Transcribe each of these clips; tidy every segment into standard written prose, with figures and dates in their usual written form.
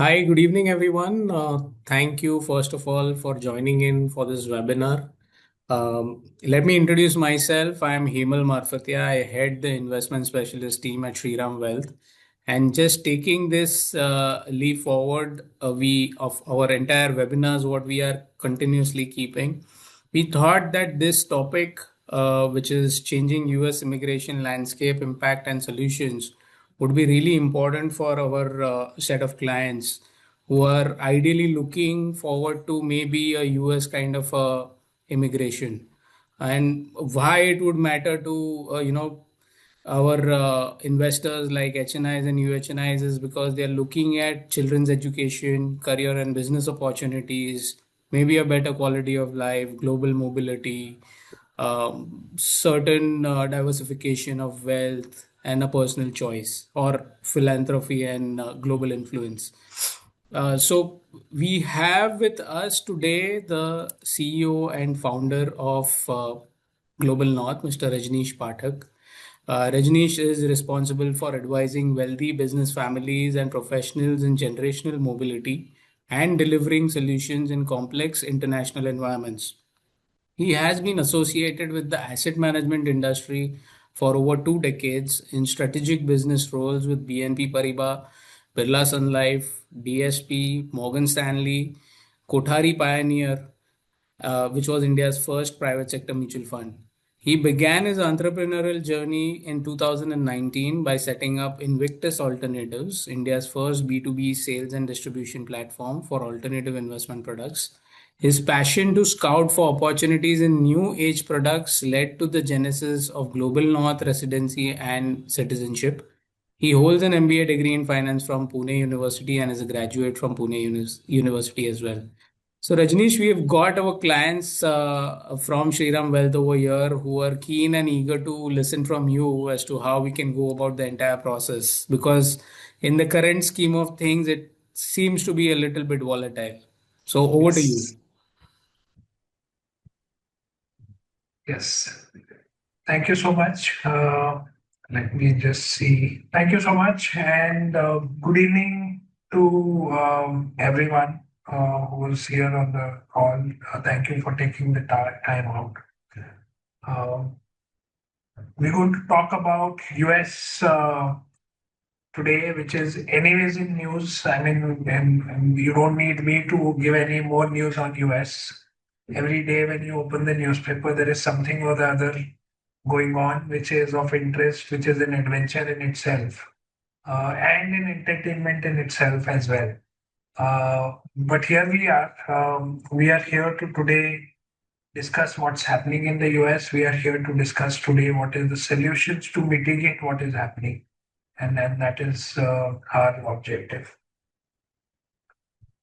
Hi, good evening, everyone. Thank you, first of all, for joining in for this webinar. Let me introduce myself. I am Hemal Marfatia. I head the investment specialist team at Shriram Wealth. And just taking this leap forward, we of our entire webinars, what we are continuously keeping, we thought that this topic, which is changing US immigration landscape, impact, and solutions, would be really important for our set of clients who are ideally looking forward to maybe a US kind of immigration, and why it would matter to our investors like HNIs and UHNIs is because they are looking at children's education, career and business opportunities, maybe a better quality of life, global mobility, certain diversification of wealth, and a personal choice, or philanthropy and global influence. So we have with us today the CEO and founder of Global North, Mr. Rajneesh Pathak. Rajneesh is responsible for advising wealthy business families and professionals in generational mobility and delivering solutions in complex international environments. He has been associated with the asset management industry for over 2 decades in strategic business roles with BNP Paribas, Birla Sun Life, DSP, Morgan Stanley, Kothari Pioneer, which was India's first private sector mutual fund. He began his entrepreneurial journey in 2019 by setting up Invictus Alternatives, India's first B2B sales and distribution platform for alternative investment products. His passion to scout for opportunities in new age products led to the genesis of Global North Residency and Citizenship. He holds an MBA degree in finance from Pune University and is a graduate from University as well. So, Rajneesh, we have got our clients from Shriram Wealth over here who are keen and eager to listen from you as to how we can go about the entire process. Because in the current scheme of things, it seems to be a little bit volatile. So, over to Yes, you. yes. Thank you so much. Let me just see. Thank you so much, and good evening to everyone who's here on the call. Thank you for taking the time out. Um, we're going to talk about US today, which is anyways in news. I mean, and you don't need me to give any more news on US. Every day when you open the newspaper, there is something or the other going on, which is of interest, which is an adventure in itself, and an entertainment in itself as well. But here we are. We are here to today discuss what's happening in the US. We are here to discuss today what is the solutions to mitigate what is happening, and then that is our objective.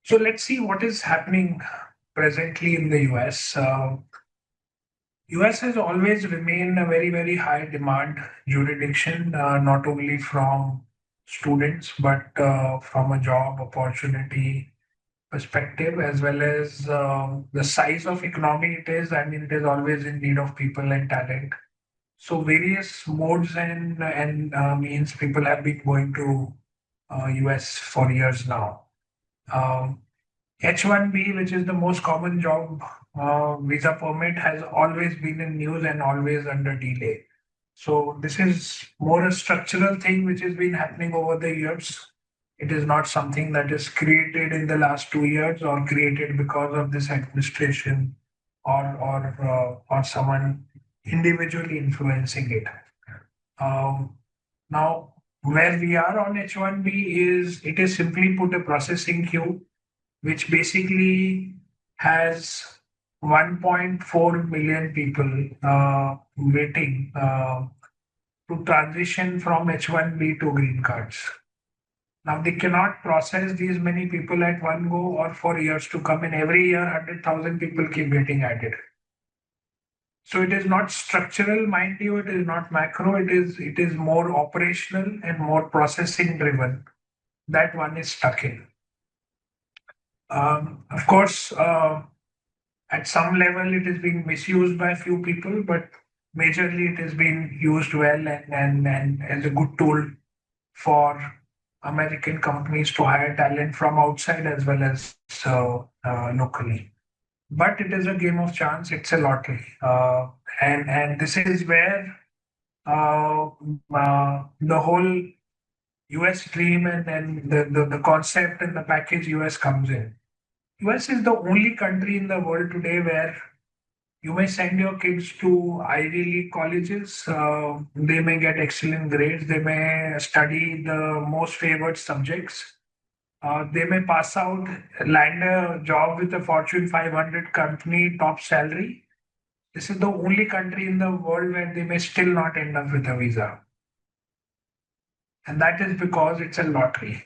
So let's see what is happening presently in the US. US has always remained a very, very high demand jurisdiction, not only from students, but from a job opportunity perspective, as well as the size of economy it is. I mean, it is always in need of people and talent. So various modes and means people have been going to US for years now. Um, H1B, which is the most common job visa permit, has always been in news and always under delay. So this is more a structural thing which has been happening over the years. It is not something that is created in the last 2 years or created because of this administration or someone individually influencing it. Now, where we are on H1B is it is simply put a processing queue which basically has 1.4 million people waiting to transition from H1B to green cards. Now, they cannot process these many people at one go or for years to come, and every year 100,000 people keep getting added. So it is not structural, mind you, it is not macro, it is more operational and more processing driven. That one is stuck in. Of course, at some level it is being misused by a few people, but majorly it is being used well and as a good tool for American companies to hire talent from outside as well as locally. But it is a game of chance. It's a lottery, and this is where the whole US dream and the concept and the package US comes in. US is the only country in the world today where you may send your kids to Ivy League colleges. They may get excellent grades. They may study the most favored subjects. They may pass out, land a job with a Fortune 500 company, top salary. This is the only country in the world where they may still not end up with a visa. And that is because it's a lottery,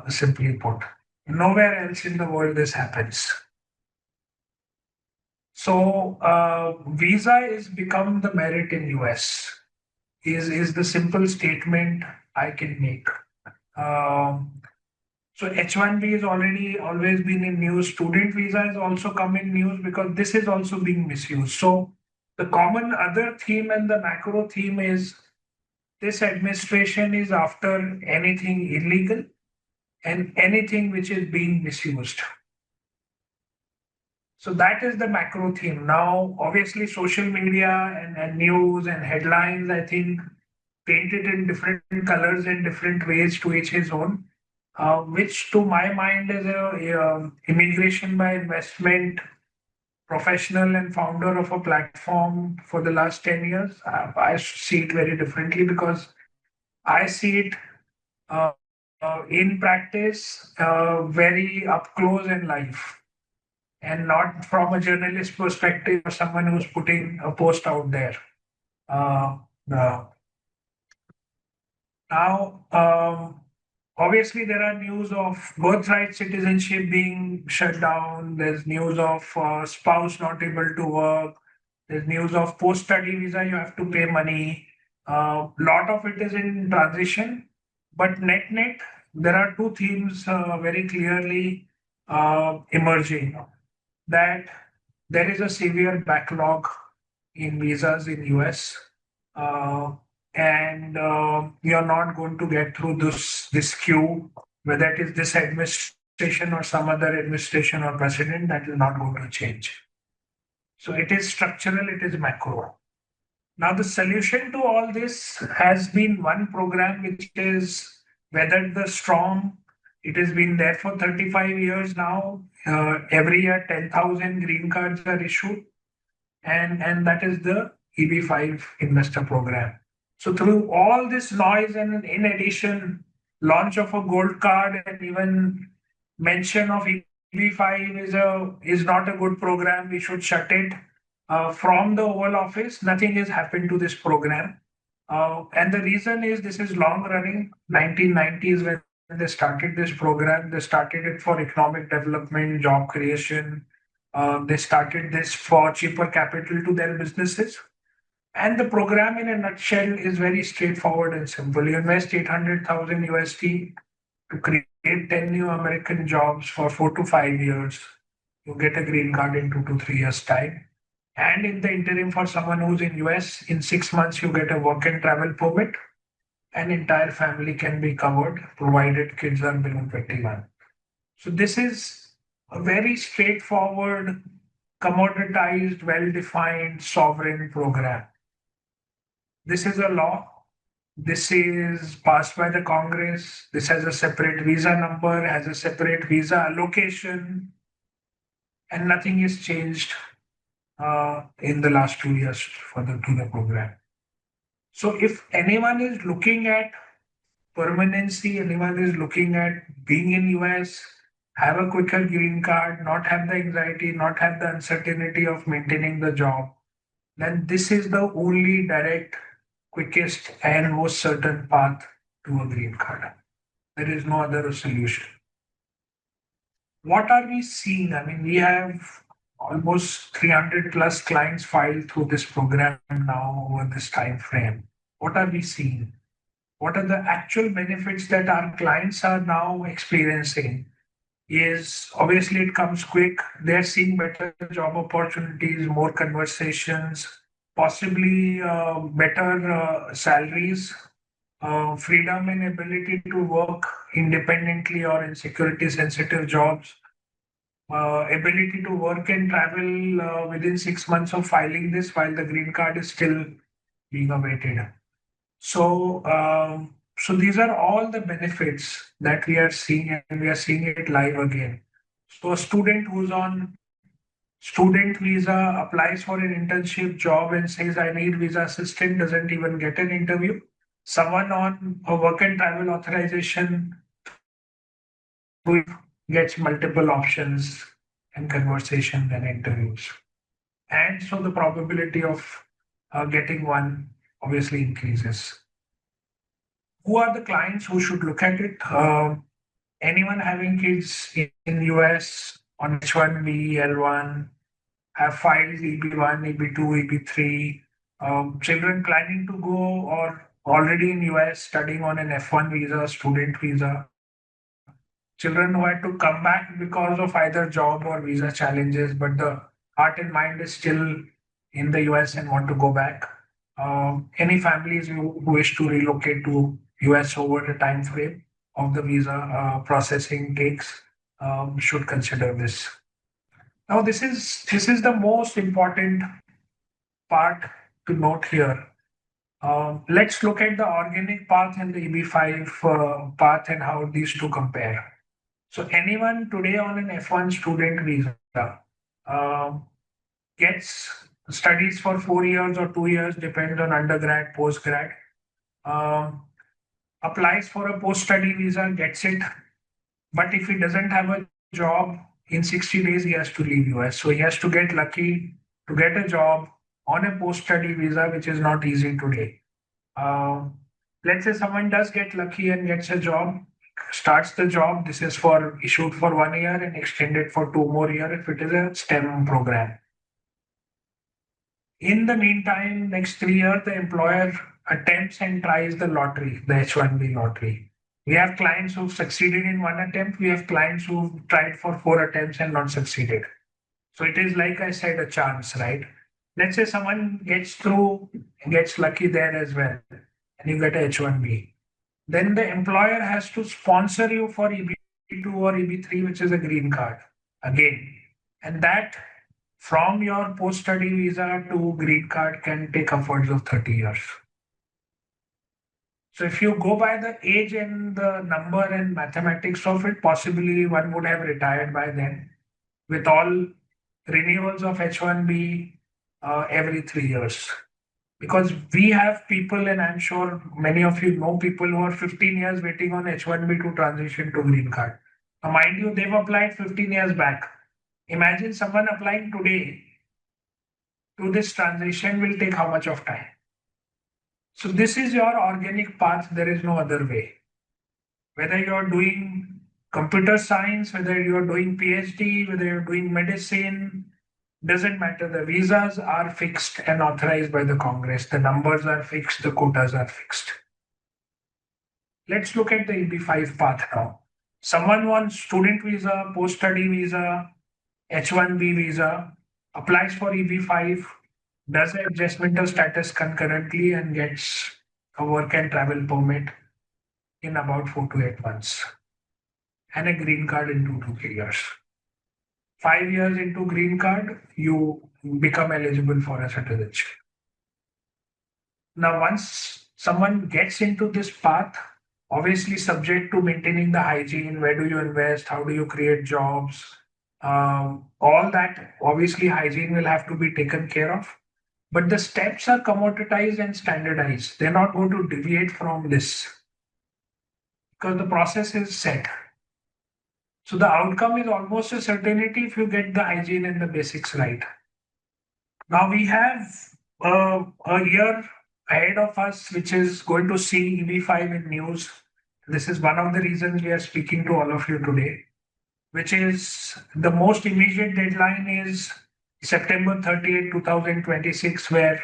simply put. Nowhere else in the world this happens. So visa is become the merit in US is the simple statement I can make. Um, so H1B is already always been in news. Student visa has also come in news because this is also being misused. So the common other theme and the macro theme is this administration is after anything illegal and anything which is being misused. So that is the macro theme. Now, obviously, social media and news and headlines, I think, painted in different colors in different ways to each his own, which to my mind is a immigration by investment professional and founder of a platform for the last 10 years. I see it very differently because I see it uh, in practice very up close in life and not from a journalist perspective or someone who's putting a post out there. Uh, uh, now, obviously, there are news of birthright citizenship being shut down. There's news of spouse not able to work. There's news of post-study visa. You have to pay money. Lot of it is in transition, but net, there are two themes very clearly emerging. That there is a severe backlog in visas in US, uh, and you're not going to get through this queue, whether it is this administration or some other administration or president. That is not going to change. So it is structural, it is macro. Now the solution to all this has been one program which is weathered the storm. It has been there for 35 years now. Every year, 10,000 green cards are issued, and that is the EB5 investor program. So through all this noise and in addition, launch of a gold card and even mention of EB5 is not a good program. We should shut it. From the Oval Office, nothing has happened to this program. And the reason is this is long running. 1990s when they started this program, they started it for economic development, job creation. They started this for cheaper capital to their businesses. And the program in a nutshell is very straightforward and simple. You invest 800,000 USD to create 10 new American jobs for 4 to 5 years. You get a green card in 2 to 3 years' time. And in the interim, for someone who's in US, in 6 months, you get a work and travel permit. An entire family can be covered, provided kids are below 21. So this is a very straightforward, commoditized, well-defined sovereign program. This is a law. This is passed by the Congress. This has a separate visa number, has a separate visa allocation, and nothing is changed in the last 2 years to the program. So if anyone is looking at permanency, anyone is looking at being in US, have a quicker green card, not have the anxiety, not have the uncertainty of maintaining the job, then this is the only direct, quickest, and most certain path to a green card. There is no other solution. What are we seeing? I mean, we have almost 300 plus clients filed through this program now over this time frame. What are we seeing? What are the actual benefits that our clients are now experiencing? Is obviously it comes quick. They're seeing better job opportunities, more conversations, possibly better salaries. freedom and ability to work independently or in security sensitive jobs, ability to work and travel within 6 months of filing this while the green card is still being awaited. So these are all the benefits that we are seeing, and we are seeing it live again. So a student who's on student visa applies for an internship job and says, I need visa assistant, doesn't even get an interview. Someone on a work and travel authorization through gets multiple options and conversations and interviews. And so the probability of getting one obviously increases. Who are the clients who should look at it? Anyone having kids in US on H1B, L1, have filed EB1, EB2, EB3, children planning to go or already in US studying on an F1 visa, student visa, children who had to come back because of either job or visa challenges, but the heart and mind is still in the US and want to go back. Any families who wish to relocate to US over the time frame of the visa processing takes should consider this. Now, this is the most important part to note here. Let's look at the organic path and the EB5 path and how these two compare. So anyone today on an F1 student visa um, gets studies for 4 years or 2 years, depends on undergrad, postgrad, um, applies for a post-study visa, gets it. But if he doesn't have a job in 60 days, he has to leave US. So he has to get lucky to get a job on a post-study visa, which is not easy today. Um, let's say someone does get lucky and gets a job, starts the job. This is for issued for 1 year and extended for 2 more years if it is a STEM program. In the meantime, next 3 years, the employer attempts and tries the lottery, the H1B lottery. We have clients who've succeeded in one attempt. We have clients who've tried for 4 attempts and not succeeded. So it is, like I said, a chance, right? Let's say someone gets through, gets lucky there as well, and you get a H1B. Then the employer has to sponsor you for EB2 or EB3, which is a green card again. And that from your post study visa to green card can take upwards of 30 years. So if you go by the age and the number and mathematics of it, possibly one would have retired by then with all renewals of H1B every 3 years. Because we have people, and I'm sure many of you know people who are 15 years waiting on H1B to transition to green card. Now, mind you, they've applied 15 years back. Imagine someone applying today to this transition will take how much of time? So this is your organic path. There is no other way. Whether you're doing computer science, whether you're doing PhD, whether you're doing medicine, doesn't matter. The visas are fixed and authorized by the Congress. The numbers are fixed. The quotas are fixed. Let's look at the EB5 path now. Someone wants student visa, post-study visa, H1B visa, applies for EB5, does the adjustmental status concurrently and gets a work and travel permit in about 4 to 8 months and a green card in 2 to 3 years. 5 years into green card, you become eligible for a citizenship. Now, once someone gets into this path, obviously subject to maintaining the hygiene, where do you invest, how do you create jobs, all that, obviously hygiene will have to be taken care of. But the steps are commoditized and standardized. They're not going to deviate from this because the process is set. So the outcome is almost a certainty if you get the hygiene and the basics right. Now we have a year ahead of us, which is going to see EB5 in news. This is one of the reasons we are speaking to all of you today, which is the most immediate deadline is September 30th, 2026, where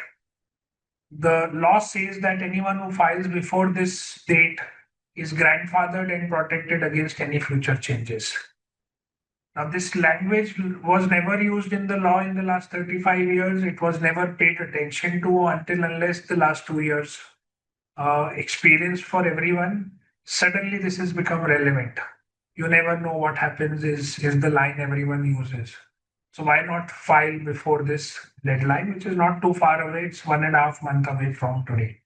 the law says that anyone who files before this date is grandfathered and protected against any future changes. Now, this language was never used in the law in the last 35 years. It was never paid attention to until unless the last 2 years. experience for everyone, suddenly this has become relevant. You never know what happens is the line everyone uses. So why not file before this deadline, which is not too far away? It's 1.5 months away from today.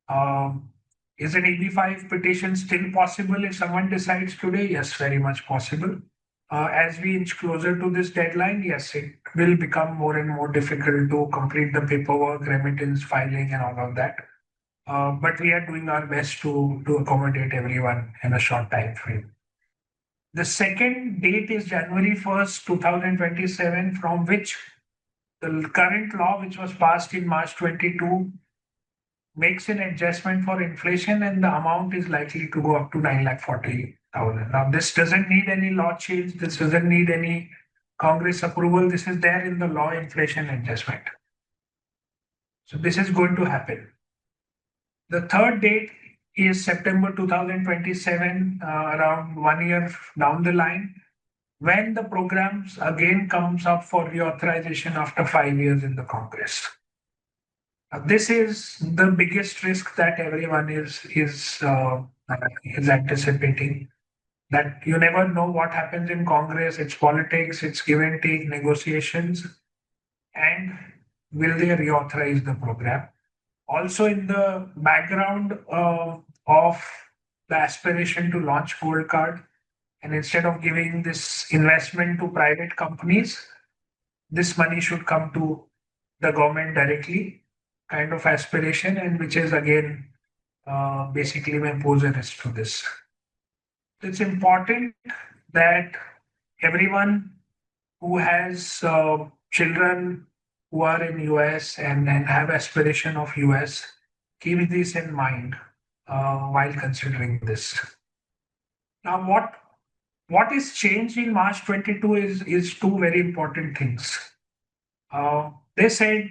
Um, is an EB5 petition still possible if someone decides today? Yes, very much possible. As we inch closer to this deadline, yes, it will become more and more difficult to complete the paperwork, remittance, filing, and all of that. But we are doing our best to accommodate everyone in a short time frame. The second date is January 1st, 2027, from which the current law, which was passed in March 22, makes an adjustment for inflation, and the amount is likely to go up to 9,40,000. Now, this doesn't need any law change. This doesn't need any Congress approval. This is there in the law, inflation adjustment. So this is going to happen. The third date is September 2027, around 1 year down the line, when the programs again comes up for reauthorization after 5 years in the Congress. This is the biggest risk that everyone is anticipating. That you never know what happens in Congress. It's politics. It's give and take negotiations, and will they reauthorize the program? Also, in the background of the aspiration to launch Gold Card, and instead of giving this investment to private companies, this money should come to the government directly, kind of aspiration, and which is again basically may pose a risk to this. It's important that everyone who has children who are in US and have aspiration of US keep this in mind while considering this. Now, what is changed in March 22 is two very important things. They said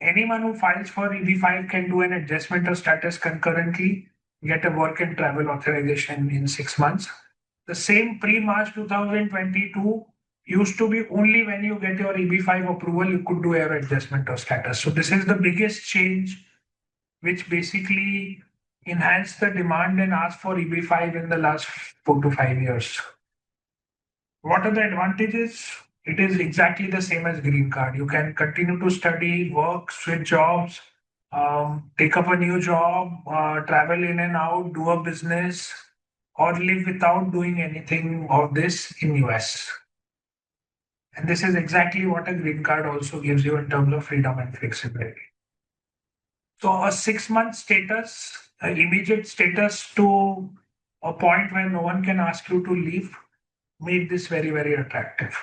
anyone who files for EB5 can do an adjustment of status concurrently, get a work and travel authorization in 6 months. The same pre-March 2022 used to be only when you get your EB5 approval, you could do your adjustment of status. So this is the biggest change, which basically enhanced the demand and asked for EB5 in the last 4 to 5 years. What are the advantages? It is exactly the same as green card. You can continue to study, work, switch jobs, take up a new job, travel in and out, do a business, or live without doing anything of this in US. And this is exactly what a green card also gives you in terms of freedom and flexibility. So a 6 month status, immediate status to a point where no one can ask you to leave, made this very, very attractive.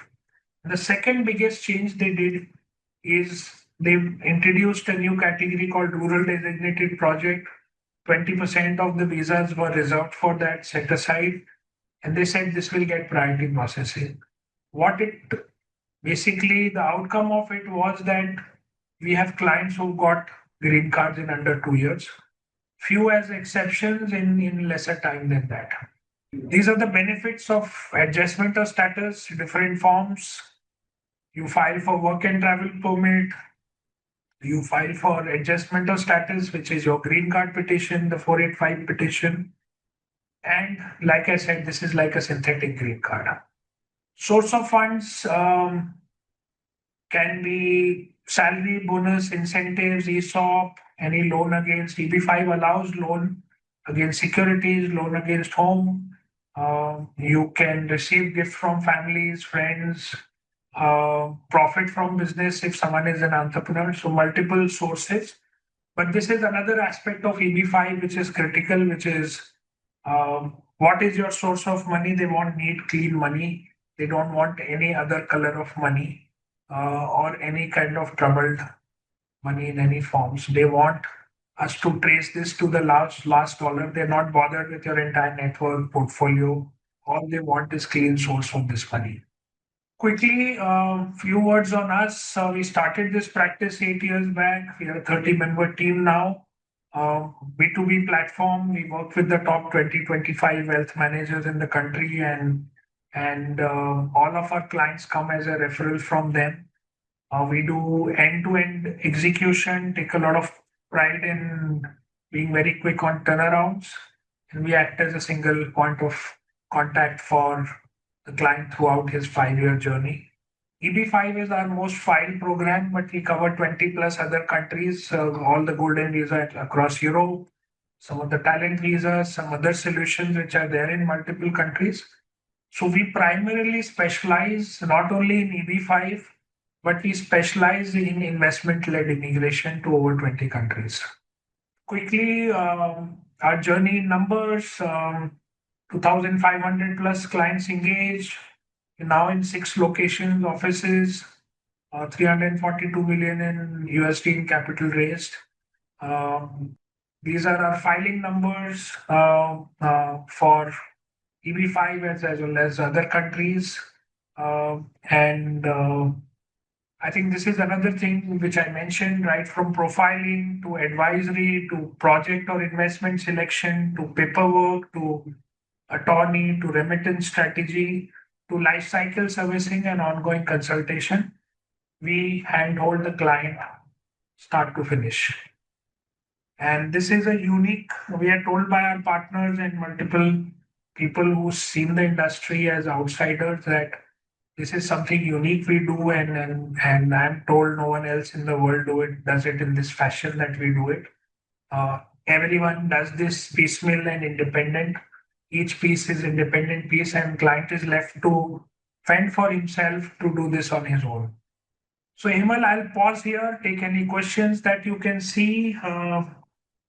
The second biggest change they did is they introduced a new category called Rural Designated Project. 20% of the visas were reserved for that, set aside, and they said this will get priority processing. What it basically, the outcome of it was that we have clients who got green cards in under 2 years, few as exceptions in lesser time than that. These are the benefits of adjustment of status, different forms. You file for work and travel permit. You file for adjustment of status, which is your green card petition, the 485 petition. And like I said, this is like a synthetic green card. Source of funds can be salary, bonus, incentives, ESOP, any loan against EB5 allows loan against securities, loan against home. You can receive gift from families, friends, profit from business if someone is an entrepreneur. So multiple sources. But this is another aspect of EB5 which is critical, which is what is your source of money? They want neat, clean money. They don't want any other color of money or any kind of troubled money in any forms. They want us to trace this to the last dollar. They're not bothered with your entire network portfolio. All they want is clean source of this money. Quickly, few words on us. We started this practice 8 years back. We are a 30-member team now. B2B platform. We work with the top 20-25 wealth managers in the country, and all of our clients come as a referral from them. We do end-to-end execution. Take a lot of pride in being very quick on turnarounds, and we act as a single point of contact for the client throughout his 5-year journey. EB5 is our most filed program, but we cover 20 plus other countries, all the golden visa across Europe, some of the talent visas, some other solutions which are there in multiple countries. So we primarily specialize not only in EB5, but we specialize in investment-led immigration to over 20 countries. Quickly, our journey in numbers, 2,500 plus clients engaged, now in 6 offices, 342 million in USD in capital raised. Um, these are our filing numbers for EB5 as well as other countries. And I think this is another thing which I mentioned, right from profiling to advisory to project or investment selection to paperwork to attorney to remittance strategy to life cycle servicing and ongoing consultation. We handhold the client start to finish. And this is a unique, we are told by our partners and multiple people who've seen the industry as outsiders that this is something unique we do, and I'm told no one else in the world does it in this fashion that we do it. Everyone does this piecemeal and independent. Each piece is independent piece, and client is left to fend for himself to do this on his own. So, Himal, I'll pause here. Take any questions that you can see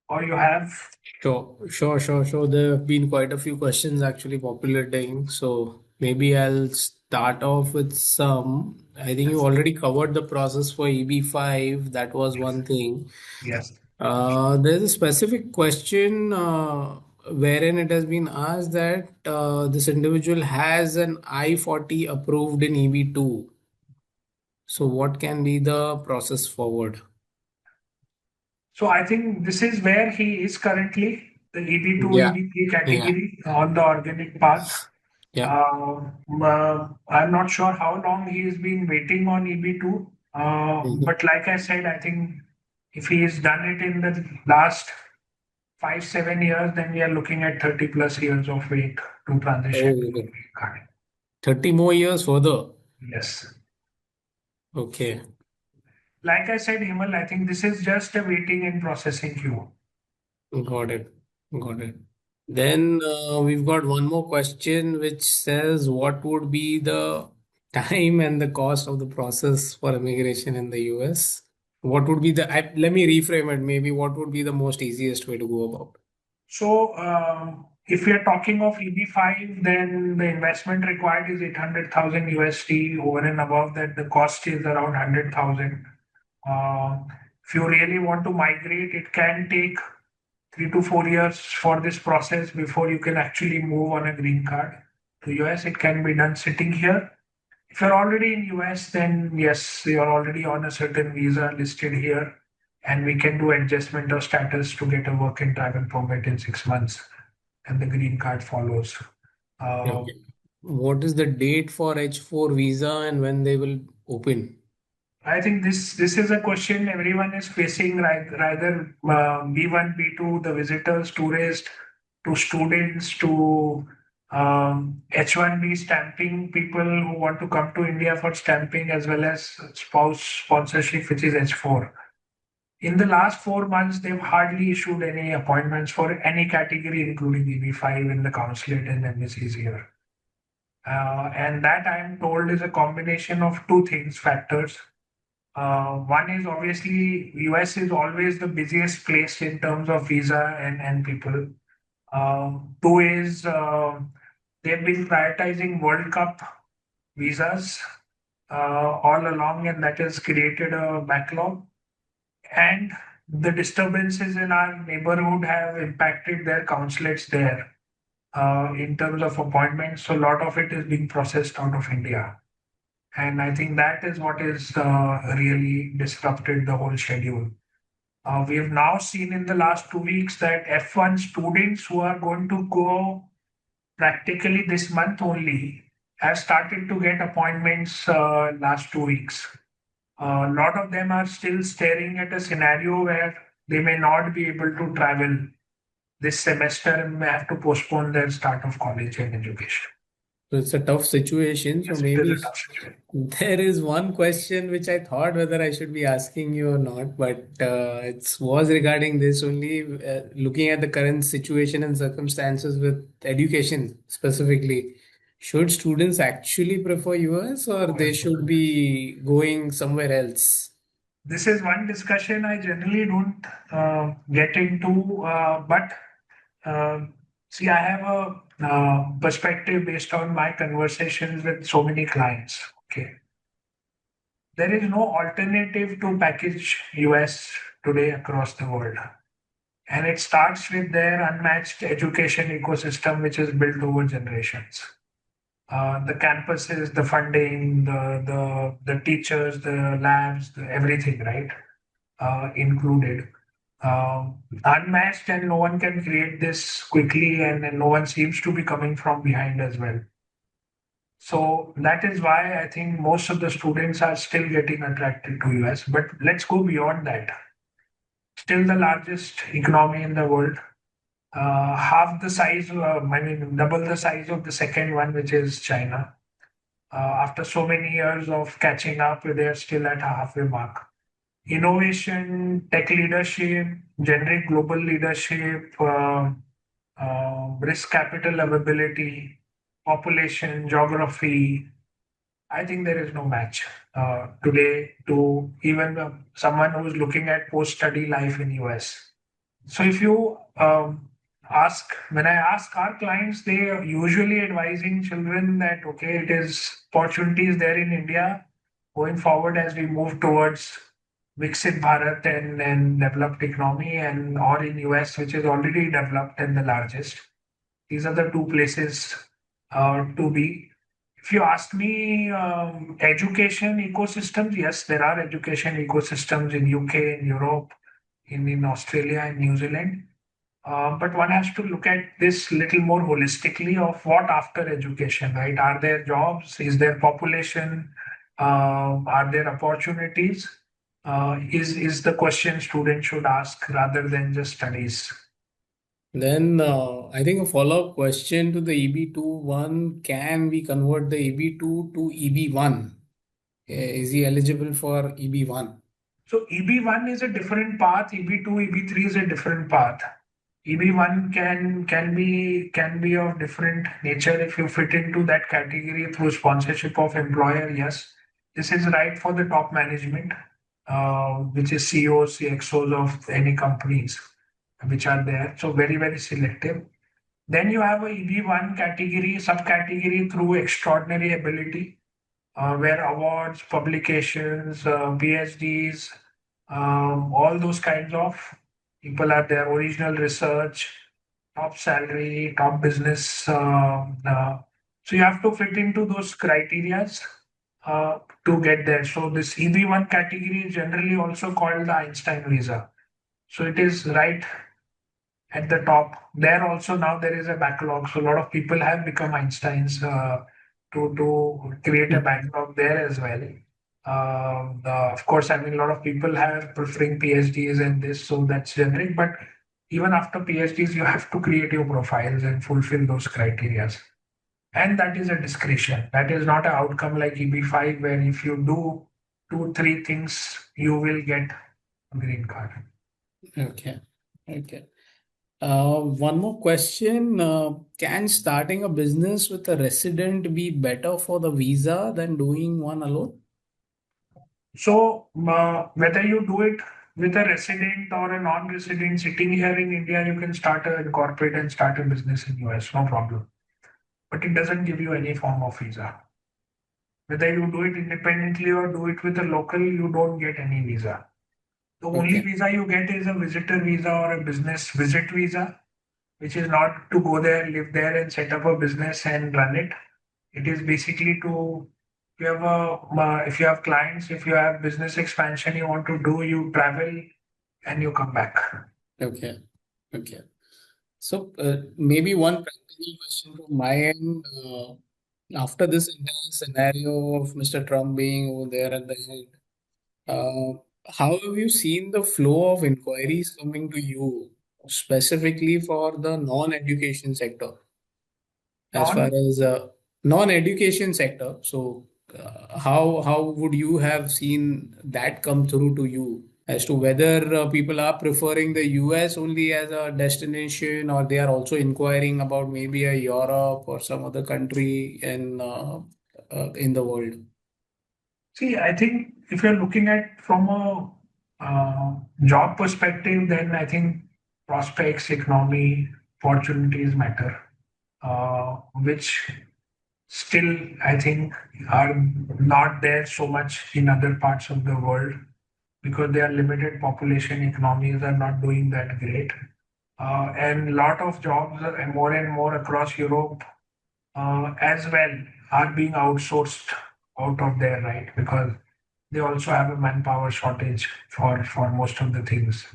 or you have. Sure. There have been quite a few questions actually populating. So maybe I'll start off with some. I think you Yes. already covered the process for EB5. That was one thing. Yes. There's a specific question wherein it has been asked that this individual has an I-40 approved in EB2. So what can be the process forward? So I think this is where he is currently, the EB2, Yeah, EB3 yeah, category on the organic path. yeah. I'm not sure how long he has been waiting on EB2, Mhm. but like I said, I think if he has done it in the last 5, 7 years, then we are looking at 30 plus years of wait to transition to Oh, green card. 30 more years further. Yes. Okay, Like I said, Himal, I think this is just a waiting and processing queue. got it. Got it. Then we've got one more question which says, what would be the time and the cost of the process for immigration in the US? What would be let me reframe it. Maybe what would be the most easiest way to go about? So, if we are talking of EB5, then the investment required is 800,000 USD. Over and above that, the cost is around 100,000. Uh, if you really want to migrate, it can take 3 to 4 years for this process before you can actually move on a green card to US. It can be done sitting here. If you're already in US, then yes, you're already on a certain visa listed here, and we can do adjustment of status to get a work and travel permit in 6 months, and the green card follows. Uh, Okay. What is the date for H4 visa and when they will open? I think this is a question everyone is facing, right? Rather B1, B2, the visitors, tourists, to students, to H1B stamping people who want to come to India for stamping, as well as spouse sponsorship, which is H4. In the last 4 months, they've hardly issued any appointments for any category, including EB5 in the consulate and embassies here. And that I am told is a combination of two things, factors. One is obviously US is always the busiest place in terms of visa and people. Two is they've been prioritizing World Cup visas all along, and that has created a backlog. And the disturbances in our neighborhood have impacted their consulates there in terms of appointments. So a lot of it is being processed out of India. And I think that is what is really disrupted the whole schedule. We have now seen in the last 2 weeks that F1 students who are going to go practically this month only have started to get appointments last 2 weeks. A lot of them are still staring at a scenario where they may not be able to travel this semester and may have to postpone their start of college and education. So it's a tough situation. So Yes, it is a maybe tough situation. there is one question which I thought whether I should be asking you or not, but it was regarding this only, looking at the current situation and circumstances with education specifically. Should students actually prefer US or they should be going somewhere else? This is one discussion I generally don't get into, but uh, see, I have a perspective based on my conversations with so many clients. Okay, there is no alternative to package US today across the world. And it starts with their unmatched education ecosystem, which is built over generations. The campuses, the funding, the teachers, the labs, everything, right? Included. Unmatched, and no one can create this quickly, and no one seems to be coming from behind as well. So that is why I think most of the students are still getting attracted to US. But let's go beyond that. Still the largest economy in the world, half the size, I mean, double the size of the second one, which is China. After so many years of catching up, they're still at a halfway mark. Innovation, tech leadership, generic global leadership, risk capital availability, population, geography. I think there is no match today to even someone who is looking at post-study life in US. So if you when I ask our clients, they are usually advising children that, okay, it is opportunities there in India going forward as we move towards Viksit Bharat and developed economy, and or in US, which is already developed and the largest. These are the two places to be. If you ask me, education ecosystems, yes, there are education ecosystems in UK, in Europe, in Australia and New Zealand. But one has to look at this little more holistically of what after education, right? Are there jobs? Is there population? Are there opportunities? Is the question students should ask rather than just studies. Then I think a follow-up question to the EB2 one, can we convert the EB2 to EB1? Is he eligible for EB1? So EB1 is a different path. EB2, EB3 is a different path. EB1 can be of different nature if you fit into that category through sponsorship of employer. Yes, this is right for the top management, which is CEOs, CXOs of any companies which are there. So very selective. Then you have a EB1 category, subcategory through extraordinary ability, where awards, publications, PhDs, all those kinds of people are there, original research, top salary, top business. So you have to fit into those criterias to get there. So this EB1 category is generally also called the Einstein visa. So it is right at the top. There also now there is a backlog. So a lot of people have become Einsteins to create a backlog there as well. Of course, I mean a lot of people have preferring PhDs and this, so that's generic. But even after PhDs, you have to create your profiles and fulfill those criteria. And that is a discretion. That is not an outcome like EB5, where if you do two, three things, you will get a green card. Okay. Okay. One more question. Can starting a business with a resident be better for the visa than doing one alone? So, whether you do it with a resident or a non-resident sitting here in India, you can start a incorporate and start a business in US, no problem. But it doesn't give you any form of visa. Whether you do it independently or do it with a local, you don't get any visa. The only Okay. visa you get is a visitor visa or a business visit visa, which is not to go there, live there, and set up a business and run it. It is basically to if you have clients, if you have business expansion you want to do, you travel and you come back. Okay. Okay. So maybe one practical question from my end. After this entire scenario of Mr. Trump being over there at the head, how have you seen the flow of inquiries coming to you, specifically for the non-education sector, as far On as non-education sector? So, how would you have seen that come through to you as to whether people are preferring the US only as a destination, or they are also inquiring about maybe a Europe or some other country in the world? See, I think if you're looking at from a job perspective, then I think prospects, economy, opportunities matter, which still I think are not there so much in other parts of the world because they are limited population economies are not doing that great. And a lot of jobs are more and more across Europe as well are being outsourced out of there, right? Because they also have a manpower shortage for most of the things,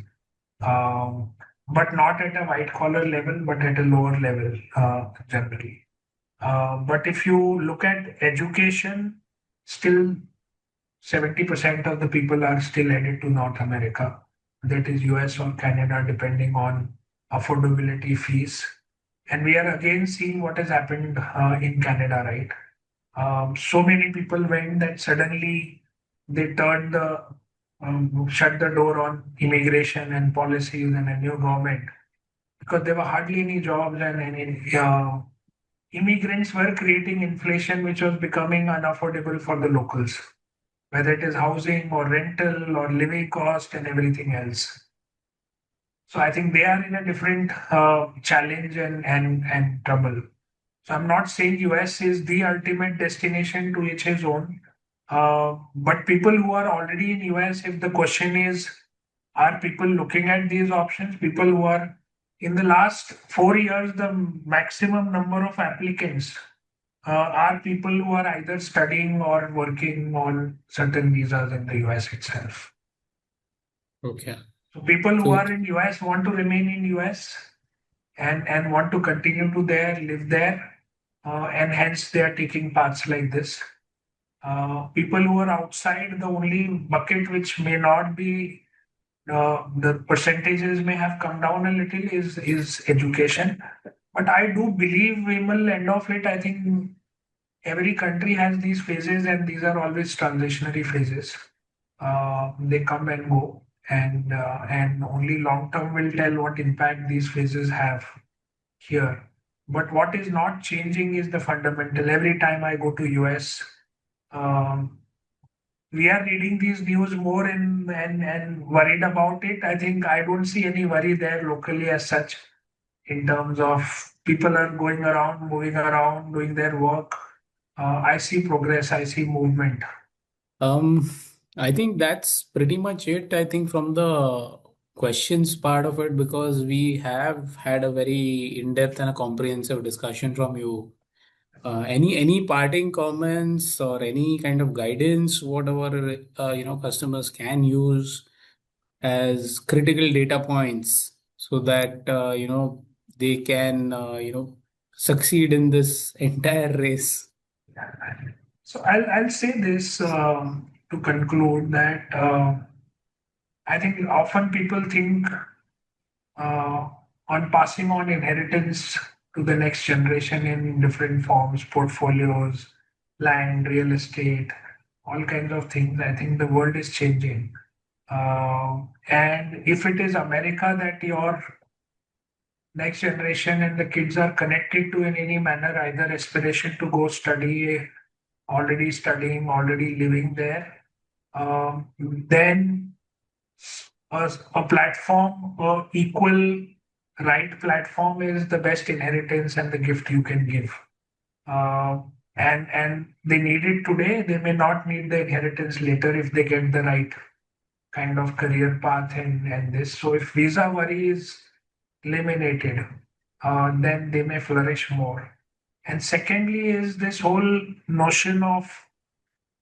um, but not at a white collar level, but at a lower level generally. But if you look at education, still 70% of the people are still headed to North America, that is US or Canada, depending on affordability fees. And we are again seeing what has happened in Canada, right? So many people went that suddenly they shut the door on immigration and policies and a new government because there were hardly any jobs and any immigrants were creating inflation which was becoming unaffordable for the locals, whether it is housing or rental or living cost and everything else. So I think they are in a different challenge and trouble. So I'm not saying US is the ultimate destination to each his own. But people who are already in US, if the question is, are people looking at these options? People who are in the last 4 years, the maximum number of applicants are people who are either studying or working on certain visas in the US itself. Okay. So people who So, are in US want to remain in US and want to continue to there, live there, and hence they are taking paths like this. People who are outside, the only bucket which may not be the percentages may have come down a little is education. But I do believe we will end of it. I think every country has these phases, and these are always transitionary phases. They come and go, and only long term will tell what impact these phases have here. But what is not changing is the fundamental. Every time I go to US, um, we are reading these news more and worried about it. I think I don't see any worry there locally as such in terms of people are going around, moving around, doing their work. I see progress, I see movement. um, I think that's pretty much it. I think from the questions part of it, because we have had a very in-depth and a comprehensive discussion from you. Any parting comments or any kind of guidance, whatever customers can use as critical data points, so that they can succeed in this entire race. So I'll say this to conclude that I think often people think uh, on passing on inheritance to the next generation in different forms, portfolios, land, real estate, all kinds of things. I think the world is changing. And if it is America that your next generation and the kids are connected to in any manner, either aspiration to go study, already studying, already living there, then a platform, a equal right platform is the best inheritance and the gift you can give. Uh, and they need it today. They may not need the inheritance later if they get the right kind of career path and this. So if visa worry is eliminated, then they may flourish more. And secondly, is this whole notion of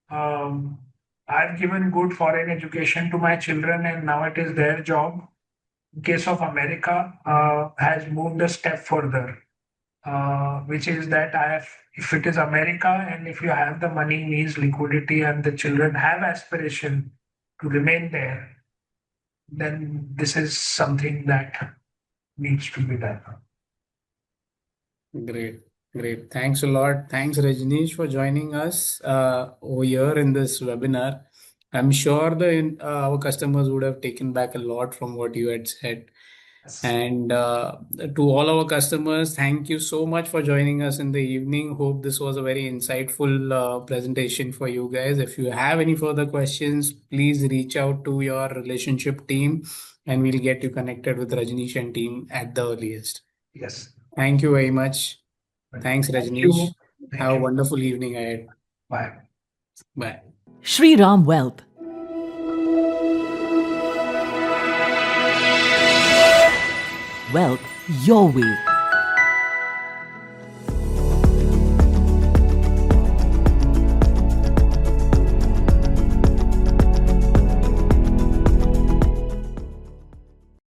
um, I've given good foreign education to my children, and now it is their job. In case of America, has moved a step further, which is that I have, if it is America, and if you have the money, means liquidity, and the children have aspiration to remain there, then this is something that needs to be done. Great, great. Thanks a lot. Thanks, Rajneesh, for joining us over here in this webinar. I'm sure our customers would have taken back a lot from what you had said. Yes. And to all our customers, thank you so much for joining us in the evening. Hope this was a very insightful presentation for you guys. If you have any further questions, please reach out to your relationship team and we'll get you connected with Rajneesh and team at the earliest. Yes. Thank you very much. Thanks, Thank you. Rajneesh. Thank Have a you. wonderful evening ahead. Bye. Bye. Shriram Wealth. Wealth your way.